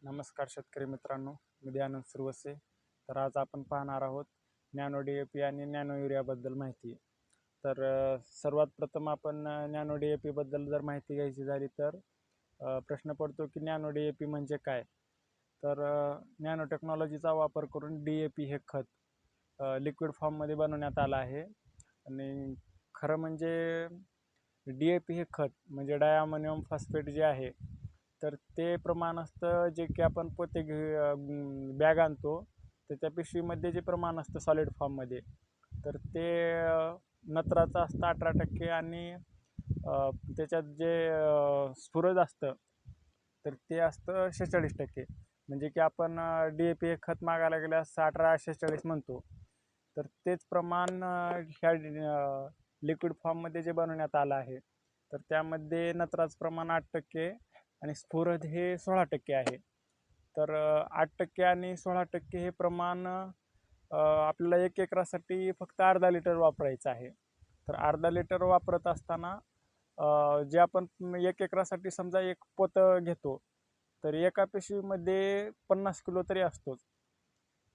नमस्कार शेतकरी मित्रांनो, मी दयानंद सुरवसे. तर आज आपण पाहणार आहोत नॅनो DAP आणि नॅनो युरियाबद्दल माहिती. तर सर्वात प्रथम आपण नॅनो DAP बद्दल जर माहिती घ्यायची झाली तर प्रश्न पडतो की नॅनो DAP म्हणजे काय. तर नॅनो टेक्नॉलॉजीचा वापर करून DAP हे खत लिक्विड फॉर्ममध्ये बनवण्यात आलं आहे. आणि खरं म्हणजे DAP हे खत म्हणजे डायअमोनियम फॉस्फेट जे आहे, तर ते प्रमाण असतं जे की आपण पोते बॅग आणतो तर त्या पिशवीमध्ये जे प्रमाण असतं सॉलिड फॉर्ममध्ये, तर ते नत्राचं असतं 18% आणि त्याच्यात जे स्फुरद असतं तर ते असतं 46%. म्हणजे की आपण DAP हे खत मागायला गेल्यास 18-46 म्हणतो, तर तेच प्रमाण ह्या लिक्विड फॉर्ममध्ये जे बनवण्यात आलं आहे तर त्यामध्ये नत्राचं प्रमाण 8% आणि स्फुरद हे 16% आहे. तर 8% आणि 16% हे प्रमाण आपल्याला 1 एकरासाठी फक्त अर्धा लिटर वापरायचं आहे. तर अर्धा लिटर वापरत असताना जे आपण 1 एकरासाठी समजा एक पोतं घेतो तर एका पिशवीमध्ये 50 किलो तरी असतोच.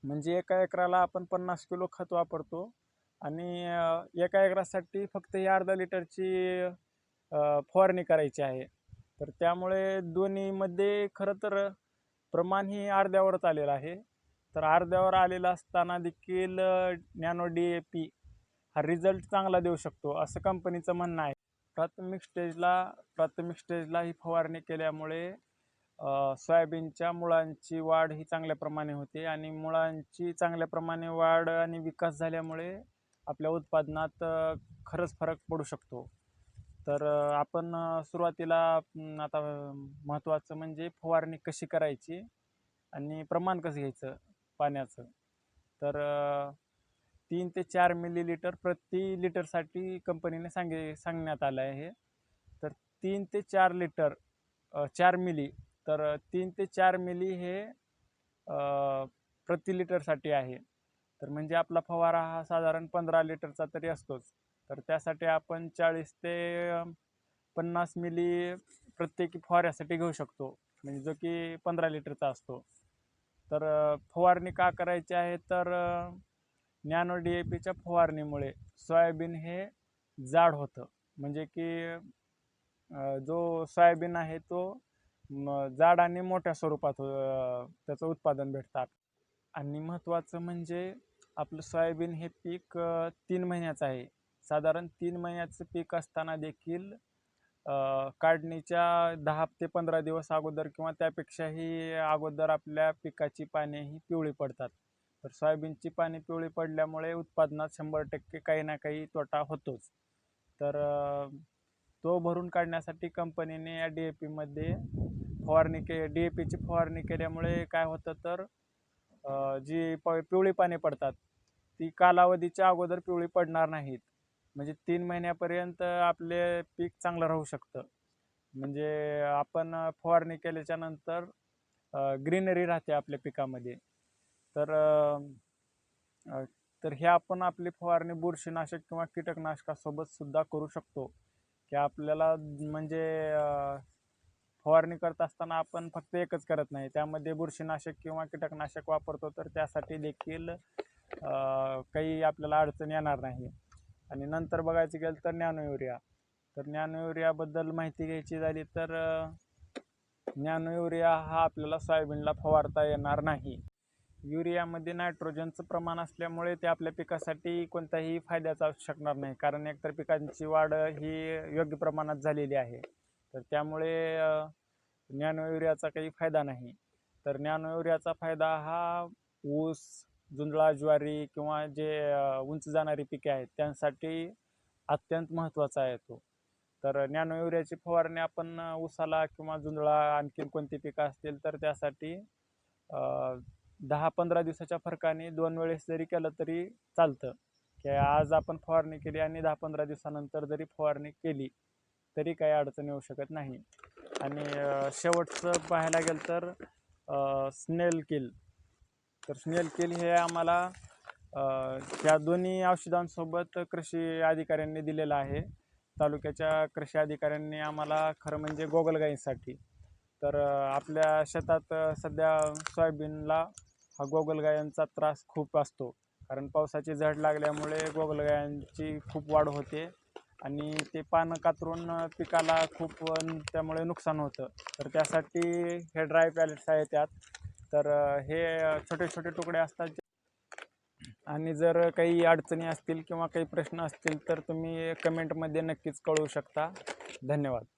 म्हणजे एका एकराला आपण 50 किलो खत वापरतो आणि एका एकरासाठी फक्त ही अर्धा लिटरची फवारणी करायची आहे. तर त्यामुळे दोन्हीमध्ये खरं तर प्रमाण ही अर्ध्यावरच आलेलं आहे. तर अर्ध्यावर आलेलं असताना देखील नॅनो DAP हा रिझल्ट चांगला देऊ शकतो असं कंपनीचं म्हणणं आहे. प्राथमिक स्टेजला ही फवारणी केल्यामुळे सोयाबीनच्या मुळांची वाढ ही चांगल्या प्रमाणे होते आणि मुळांची चांगल्या प्रमाणे वाढ आणि विकास झाल्यामुळे आपल्या उत्पादनात खरंच फरक पडू शकतो. तर आपण सुरुवातीला आता महत्त्वाचं म्हणजे फवारणी कशी करायची आणि प्रमाण कसं घ्यायचं पाण्याचं. तर 3 ते 4 मिलीलिटर प्रति लिटरसाठी कंपनीने सांगण्यात आलं आहे. तर 3 ते 4 लिटर 4 मिली, तर 3 ते 4 मिली हे प्रति लिटरसाठी आहे. तर म्हणजे आपला फवारा हा साधारण 15 लिटरचा तरी असतोच. तर त्यासाठी आपण 40 ते 50 मिली प्रत्येकी फवाऱ्यासाठी घेऊ शकतो, म्हणजे जो की 15 लिटरचा असतो. तर फवारणी का करायची आहे तर नॅनो DAPच्या फवारणीमुळे सोयाबीन हे जाड होतं. म्हणजे की जो सोयाबीन आहे तो जाड आणि मोठ्या स्वरूपात त्याचं उत्पादन भेटतात. आणि महत्त्वाचं म्हणजे आपलं सोयाबीन हे पीक 3 महिन्याचं आहे. साधारण 3 महिन्याचं पीक असताना देखील काढणीच्या 10 ते 15 दिवस अगोदर किंवा त्यापेक्षाही अगोदर आपल्या पिकाची पाने ही पिवळी पडतात. तर सोयाबीनची पाने पिवळी पडल्यामुळे उत्पादनात 100% काही ना काही तोटा होतोच. तर तो भरून काढण्यासाठी कंपनीने या DAPमध्ये DAPची फवारणी केल्यामुळे काय होतं तर जी पिवळी पाने पडतात ती कालावधीच्या अगोदर पिवळी पडणार नाहीत. म्हणजे 3 महिन्यापर्यंत आपले पीक चांगलं राहू शकतं. म्हणजे आपण फवारणी केल्याच्या नंतर ग्रीनरी राहते आपल्या पिकामध्ये. तर हे आपण आपली फवारणी बुरशीनाशक किंवा कीटकनाशकासोबत सुद्धा करू शकतो. की आपल्याला म्हणजे फवारणी करत असताना आपण फक्त एकच करत नाही, त्यामध्ये बुरशीनाशक किंवा कीटकनाशक वापरतो तर त्यासाठी देखील काही आपल्याला अडचण येणार नाही. आणि नंतर बघायचं गेलं तर नॅनो युरिया. तर नॅनो युरियाबद्दल माहिती घ्यायची झाली तर नॅनो युरिया हा आपल्याला सोयाबीनला फवारता येणार नाही. युरियामध्ये नायट्रोजनचं प्रमाण असल्यामुळे ते आपल्या पिकासाठी कोणताही फायद्याचा असू शकणार नाही, कारण एकतर पिकांची वाढ ही योग्य प्रमाणात झालेली आहे. तर त्यामुळे नॅनो युरियाचा काही फायदा नाही. तर नॅनो युरियाचा फायदा हा ऊस, जुंधळा, ज्वारी किंवा जे उंच जाणारी पिके आहेत त्यांसाठी अत्यंत महत्त्वाचा आहे तो. तर नॅनो युरियाची फवारणी आपण ऊसाला किंवा जुंधळा आणखीन कोणती पिकं असतील तर त्यासाठी 10-15 दिवसाच्या फरकाने 2 वेळेस जरी केलं तरी चालतं. की आज आपण फवारणी केली आणि 10-15 दिवसानंतर जरी फवारणी केली तरी काही अडचण येऊ शकत नाही. आणि शेवटचं पाहायला गेलं तर स्नेल किल. तर स्नेल किल हे आम्हाला त्या दोन्ही औषधांसोबत कृषी अधिकाऱ्यांनी दिलेलं आहे. तालुक्याच्या कृषी अधिकाऱ्यांनी आम्हाला खरं म्हणजे गोगलगायींसाठी. तर आपल्या शेतात सध्या सोयाबीनला हा गोगलगायांचा त्रास खूप असतो, कारण पावसाची झड लागल्यामुळे गोगलगायांची खूप वाढ होते आणि ते पानं कातरून पिकाला खूप त्यामुळे नुकसान होतं. तर त्यासाठी हे ड्राय पॅलेट्स आहेत त्यात. तर हे छोटे छोटे तुकडे असतात. आणि जर काही अडचणी असतील किंवा काही प्रश्न असतील तर तुम्ही कमेंटमध्ये नक्कीच कळवू शकता. धन्यवाद.